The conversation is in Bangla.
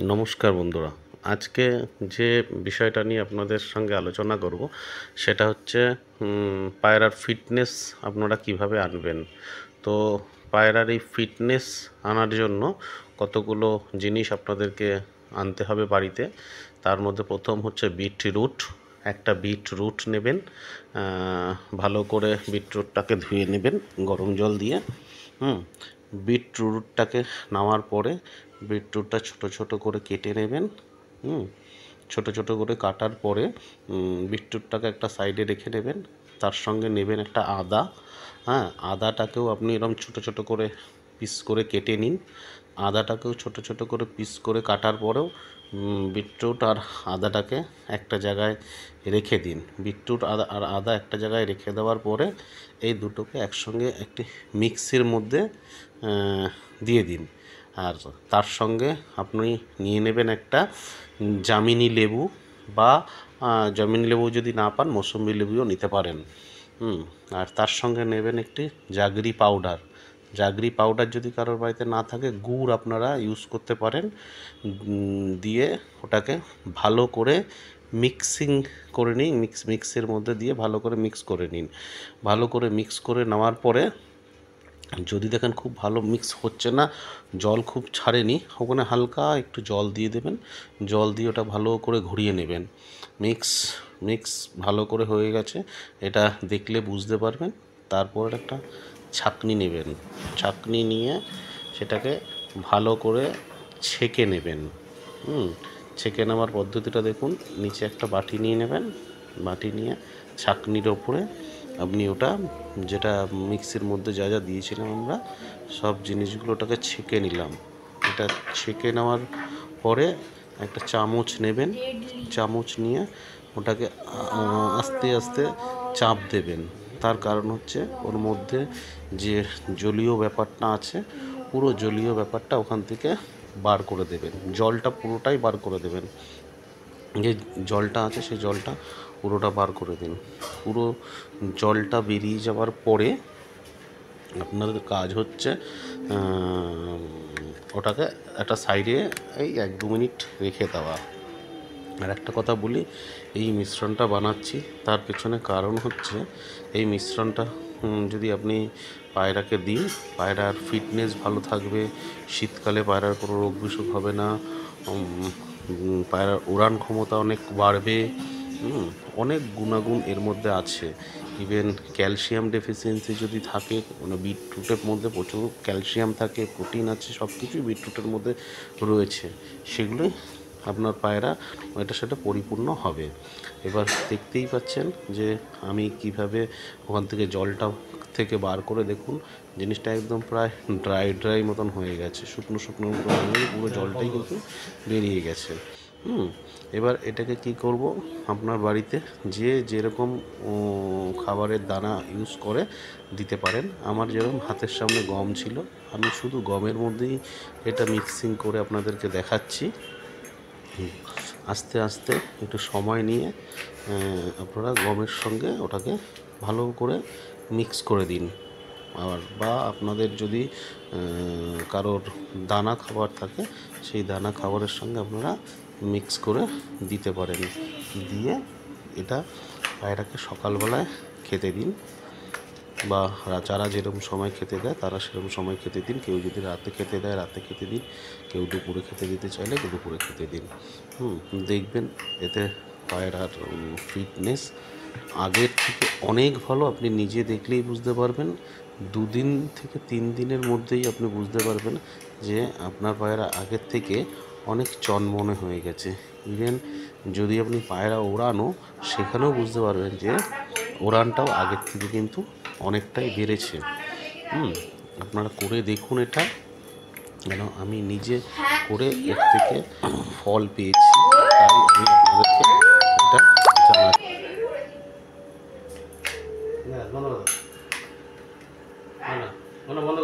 নমস্কার বন্ধুরা, আজকে যে বিষয়টা নিয়ে আপনাদের সঙ্গে আলোচনা করব সেটা হচ্ছে পায়রার ফিটনেস আপনারা কিভাবে আনবেন। তো পায়রার এই ফিটনেস আনার জন্য কতগুলো জিনিস আপনাদেরকে আনতে হবে বাড়িতে। তার মধ্যে প্রথম হচ্ছে বিটরুট। একটা বিটরুট নেবেন, ভালো করে বিটরুটটাকে ধুয়ে নেবেন গরম জল দিয়ে। বিটরুটটাকে নেওয়ার পরে বিটরুটটা ছোট ছোট করে কেটে নেবেন। ছোট ছোট করে কাটার পরে বিটরুটটাকে একটা সাইডে রেখে নেবেন। তার সঙ্গে নেবেন একটা আদা। আদাটাকেও আপনি এরকম ছোট ছোট করে পিস করে কেটে নিন। আদাটাকেও ছোট ছোট করে পিস করে কাটার পরেও বিটরুট আর আদাটাকে একটা জায়গায় রেখে দিন। বিটরুট আর আদা একটা জায়গায় রেখে দেওয়ার পরে এই দুটোকে একসঙ্গে একটি মিক্সির মধ্যে দিয়ে দিন। আর তার সঙ্গে আপনি নিয়ে নেবেন একটা জামিনি লেবু, বা জামিনি লেবু যদি না পান মৌসুমি লেবুও নিতে পারেন। আর তার সঙ্গে নেবেন একটি জাগরি পাউডার। জাগরি পাউডার যদি কারোর বাড়িতে না থাকে গুড় আপনারা ইউজ করতে পারেন। দিয়ে ওটাকে ভালো করে মিক্সিং করে নিন। মিক্সের মধ্যে দিয়ে ভালো করে মিক্স করে নিন। ভালো করে মিক্স করে নেওয়ার পরে যদি দেখেন খুব ভালো মিক্স হচ্ছে না, জল খুব ছাড়েনি, ওখানে হালকা একটু জল দিয়ে দেবেন। জল দিয়ে ওটা ভালো করে ঘুরিয়ে নেবেন। মিক্স ভালো করে হয়ে গেছে, এটা দেখলে বুঝতে পারবেন। তারপর একটা ছাঁকনি নেবেন। ছাঁকনি নিয়ে সেটাকে ভালো করে ছেঁকে নেবেন। ছেঁকে নেওয়ার পদ্ধতিটা দেখুন। নিচে একটা বাটি নিয়ে নেবেন। বাটি নিয়ে ছাঁকনির ওপরে আপনি ওটা যেটা মিক্সির মধ্যে যা যা দিয়েছিলাম আমরা সব জিনিসগুলোটাকে ছেঁকে নিলাম। এটা ছেঁকে নেওয়ার পরে একটা চামচ নেবেন। চামচ নিয়ে ওটাকে আস্তে আস্তে চাপ দেবেন। তার কারণ হচ্ছে ওর মধ্যে যে জলীয় ব্যাপারটা আছে, পুরো জলীয় ব্যাপারটা ওখান থেকে বার করে দেবেন। জলটা পুরোটাই বার করে দেবেন। যে জলটা আছে সেই জলটা পুরোটা বার করে দিন। পুরো জলটা বেরিয়ে যাওয়ার পরে আপনাদের কাজ হচ্ছে ওটাকে একটা সাইডে এই 1-2 মিনিট রেখে দেওয়া। আর একটা কথা বলি, এই মিশ্রণটা বানাচ্ছি তার পেছনে কারণ হচ্ছে এই মিশ্রণটা যদি আপনি পায়রাকে দিন, পায়রার ফিটনেস ভালো থাকবে। শীতকালে পায়রার কোনো রোগ বিসুখ হবে না। পায়রার উড়ান ক্ষমতা অনেক বাড়বে। অনেক গুণাগুণ এর মধ্যে আছে। ইভেন ক্যালসিয়াম ডেফিসিয়েন্সি যদি থাকে, মানে বিটরুটের মধ্যে প্রচুর ক্যালসিয়াম থাকে, প্রোটিন আছে, সব কিছুই বিটরুটের মধ্যে রয়েছে। সেগুলোই আপনার পায়রা এটা সেটা পরিপূর্ণ হবে। এবার দেখতেই পাচ্ছেন যে আমি কিভাবে ওখান থেকে জলটা থেকে বার করে, দেখুন জিনিসটা একদম প্রায় ড্রাই মতন হয়ে গেছে, শুকনো মতন হয়ে পুরো জলটাই কিন্তু বেরিয়ে গেছে। এবার এটাকে কি করব, আপনার বাড়িতে যেরকম খাবারের দানা ইউজ করে দিতে পারেন। আমার যেরকম হাতের সামনে গম ছিল, আমি শুধু গমের মধ্যেই এটা মিক্সিং করে আপনাদেরকে দেখাচ্ছি। আস্তে আস্তে একটু সময় নিয়ে আপনারা গমের সঙ্গে ওটাকে ভালো করে মিক্স করে দিন। বা আপনাদের যদি কারোর দানা খাবার থাকে, সেই দানা খাবারের সঙ্গে আপনারা মিক্স করে দিতে পারেন। দিয়ে এটা পায়রাকে সকালবেলায় খেতে দিন, বা যারা যেরকম সময় খেতে দেয় তারা সেরকম সময় খেতে দিন। কেউ যদি রাতে খেতে দেয় রাতে খেতে দিন, কেউ দুপুরে খেতে দিতে চাইলে দুপুরে খেতে দিন। দেখবেন এতে পায়রার ফিটনেস আগের থেকে অনেক ভালো। আপনি নিজে দেখলেই বুঝতে পারবেন। 2 দিন থেকে 3 দিনের মধ্যেই আপনি বুঝতে পারবেন যে আপনার পায়রা আগের থেকে অনেক চনমনে হয়ে গেছে। ইভেন যদি আপনি পায়রা ওড়ানো, সেখানেও বুঝতে পারবেন যে ওড়ানটাও আগের থেকে কিন্তু অনেকটাই বেড়েছে। আপনারা করে দেখুন এটা, কেন আমি নিজে করে এর থেকে ফল পেয়েছি, তাই আমি আপনাদেরকে এটা জানাচ্ছি। বন্ধ